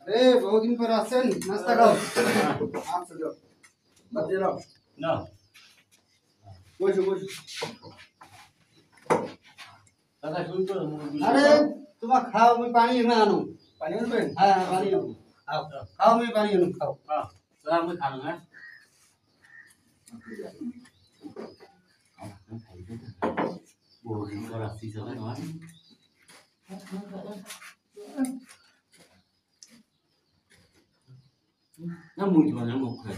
আরে বহুদিন পর আসছেন, নাস্তা খাও। আচ্ছা যাও, বাদ দিয়ে দাও। না বসো বসো। দাদা শুন তো আরে তোমার খাও, আমি পানি এনে আনো। পানি আনবেন? হ্যাঁ পানি আনো। খাও খাও, আমি পানি আনো, খাও। হ্যাঁ দাদা আমি খাবো না বহুদিন পর আসছি সবাই নয় না মুখ মানে মুখ খাই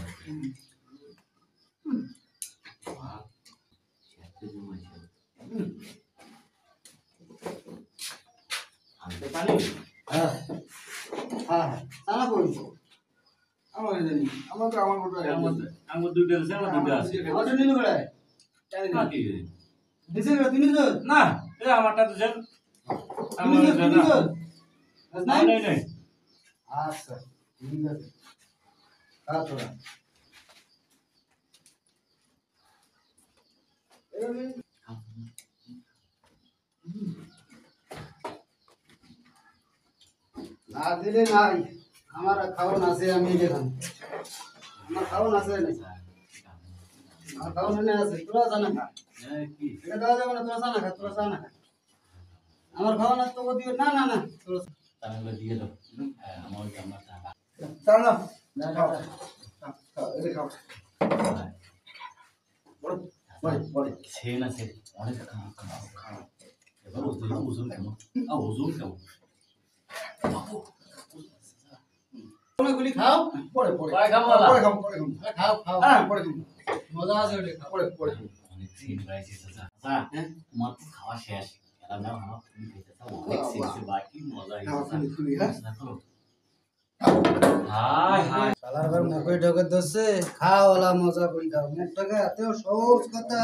আনতে পানি হ্যাঁ হ্যাঁ, সানা কই? আমার জানি আমার তো আমার মতো আমার দুটো আছে আমার দুটো আছে আমারটা নিলো বেড়ায়। না কি দিছে রে তুমি তো? না এ আমারটা তো জান তুমি তো তুমি তো? আজ নাই? নাই নাই আচ্ছা ঠিক আছে, খা তোরা। না দিলে নাই, আমার খাওয়ান আছে, আমি দেখাম। আমার খাওয়ান আছে না, আমার খাওয়ান এনে আছে, তোরা জানা খা। কি এটা দেওয়া যাবে না, তোরা জানা খা, তোরা জানা খা। আমার খাওয়ান আছে তোকে দিও না, না না তোরা তাহলে দিয়ে দাও আমার জামাটা চল না, না খাও খাও, এটা খাও। বড় বড় বড় সে না সে অনেক খাওয়া খাওয়া খাওয়া এবার ওজন কেমন ওজন কেমন গুলি খাও, পরে পরে পরে খাবো পরে খাও, পরে খাও, খাও খাও, হ্যাঁ পরে খাও, মজা আছে ওটা, খাও পরে পরে খাও। অনেক সিন রয়েছে চাচা হ্যাঁ তোমার তো খাওয়া শেষ খেলা দাও আমার তুমি খেতে চাও অনেক সিন বাকি মজা খাও হয়েছে তুমি খুলি, হ্যাঁ হাই হাই শালার ঘর মুখে ঢোকে ধরছে, খাও ওলা মজা করে খাও, মুখ টাকা এত সহজ কথা।